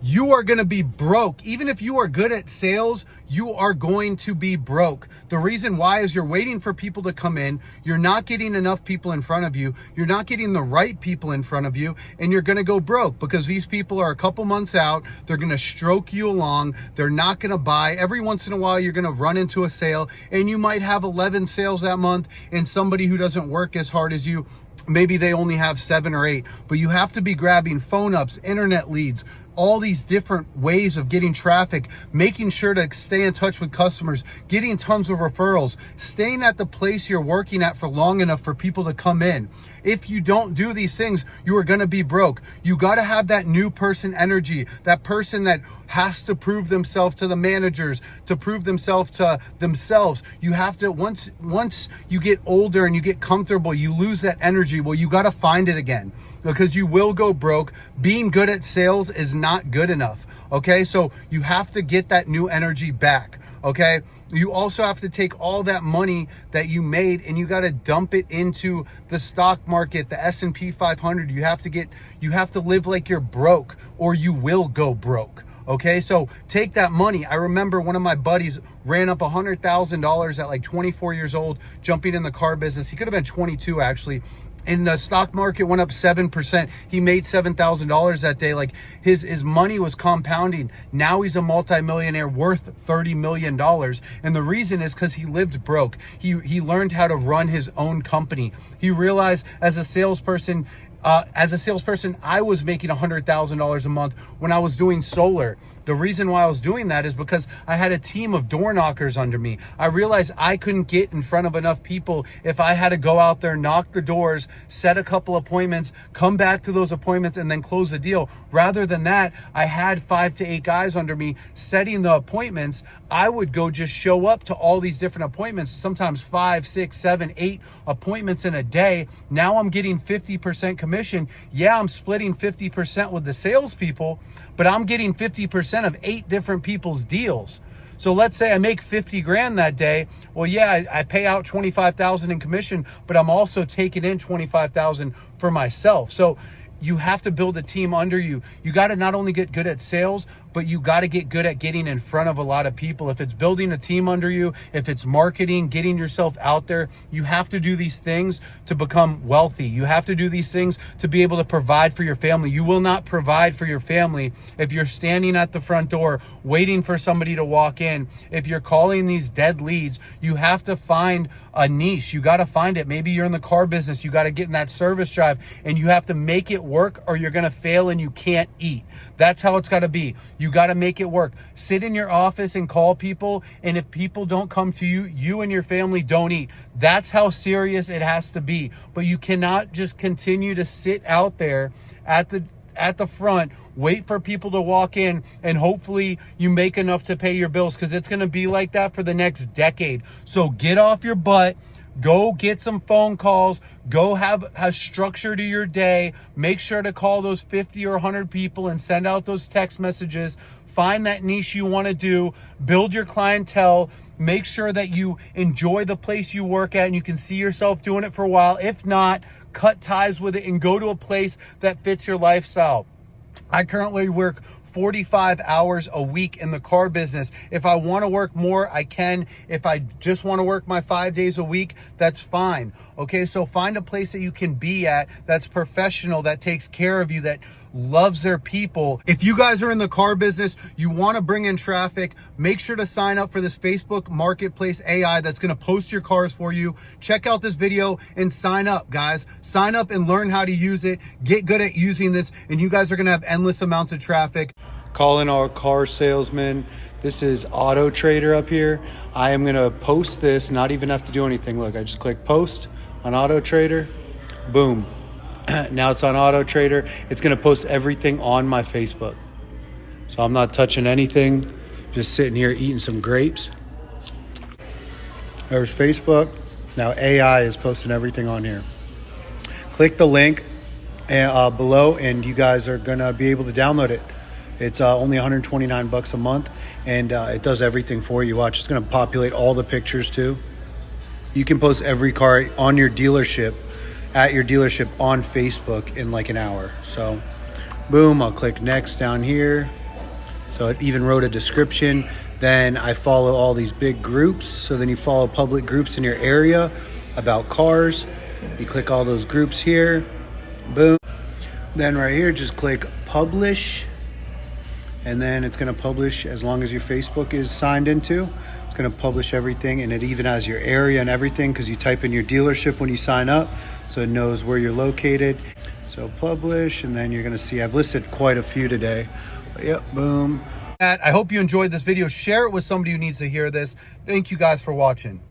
you are going to be broke. Even if you are good at sales, you are going to be broke. The reason why is you're waiting for people to come in. You're not getting enough people in front of you. You're not getting the right people in front of you, and you're going to go broke because these people are a couple months out. They're going to stroke you along. They're not going to buy. Every once in a while, you're going to run into a sale, and you might have 11 sales that month, and somebody who doesn't work as hard as you, maybe they only have 7 or 8, but you have to be grabbing phone ups, internet leads, all these different ways of getting traffic, making sure to stay in touch with customers, getting tons of referrals, staying at the place you're working at for long enough for people to come in. If you don't do these things, you are going to be broke. You got to have that new person energy, that person that has to prove themselves to the managers, to prove themselves to themselves. You have to, once you get older and you get comfortable, you lose that energy. Well, you got to find it again because you will go broke. Being good at sales is not good enough. Okay. So you have to get that new energy back. Okay. You also have to take all that money that you made and you got to dump it into the stock market, the S&P 500. You have to live like you're broke or you will go broke. Okay. So take that money. I remember one of my buddies ran up $100,000 at like 24 years old, jumping in the car business. He could have been 22 actually. And the stock market went up 7%. He made $7,000 that day. Like his money was compounding. Now he's a multimillionaire worth $30 million. And the reason is because he lived broke. He learned how to run his own company. He realized as a salesperson, I was making $100,000 a month when I was doing solar. The reason why I was doing that is because I had a team of door knockers under me. I realized I couldn't get in front of enough people if I had to go out there, knock the doors, set a couple appointments, come back to those appointments, and then close the deal. Rather than that, I had 5 to 8 guys under me setting the appointments. I would go just show up to all these different appointments, sometimes 5, 6, 7, 8 appointments in a day. Now I'm getting 50% commission. Yeah, I'm splitting 50% with the salespeople, but I'm getting 50% of 8 different people's deals. So let's say I make 50 grand that day. Well, yeah, I pay out 25,000 in commission, but I'm also taking in 25,000 for myself. So you have to build a team under you. You got to not only get good at sales, but you got to get good at getting in front of a lot of people. If it's building a team under you, if it's marketing, getting yourself out there, you have to do these things to become wealthy. You have to do these things to be able to provide for your family. You will not provide for your family if you're standing at the front door waiting for somebody to walk in. If you're calling these dead leads, you have to find a niche. You got to find it. Maybe you're in the car business. You got to get in that service drive and you have to make it work or you're going to fail and you can't eat. That's how it's got to be. You got to make it work. Sit in your office and call people. And if people don't come to you, you and your family don't eat. That's how serious it has to be. But you cannot just continue to sit out there at the front, wait for people to walk in, and hopefully you make enough to pay your bills, because it's going to be like that for the next decade. So get off your butt. Go get some phone calls. Go have a structure to your day. Make sure to call those 50 or 100 people and send out those text messages. Find that niche you want to do. Build your clientele. Make sure that you enjoy the place you work at and you can see yourself doing it for a while. If not, cut ties with it and go to a place that fits your lifestyle. I currently work 45 hours a week in the car business. If I want to work more, I can. If I just want to work my 5 days a week, that's fine. Okay, so find a place that you can be at that's professional, that takes care of you, that loves their people. If you guys are in the car business, you want to bring in traffic, make sure to sign up for this Facebook Marketplace AI that's going to post your cars for you. Check out this video and sign up, guys. Sign up and learn how to use it. Get good at using this, and you guys are going to have endless amounts of traffic. Calling our car salesman. This is Auto Trader up here. I am going to post this, not even have to do anything. Look, I just click post on Auto Trader. Boom. Now it's on Auto Trader. It's going to post everything on my Facebook. So I'm not touching anything. Just sitting here eating some grapes. There's Facebook. Now AI is posting everything on here. Click the link below and you guys are going to be able to download it. It's only $129 a month, and it does everything for you. Watch, it's going to populate all the pictures too. You can post every car on your dealership, at your dealership on Facebook in like an hour. So boom, I'll click next down here. So it even wrote a description. Then I follow all these big groups. So then you follow public groups in your area about cars. You click all those groups here, boom. Then right here, just click publish. And then it's gonna publish as long as your Facebook is signed into. It's gonna publish everything, and it even has your area and everything because you type in your dealership when you sign up, so it knows where you're located. So publish, and then you're gonna see I've listed quite a few today. But yep, boom. I hope you enjoyed this video. Share it with somebody who needs to hear this. Thank you guys for watching.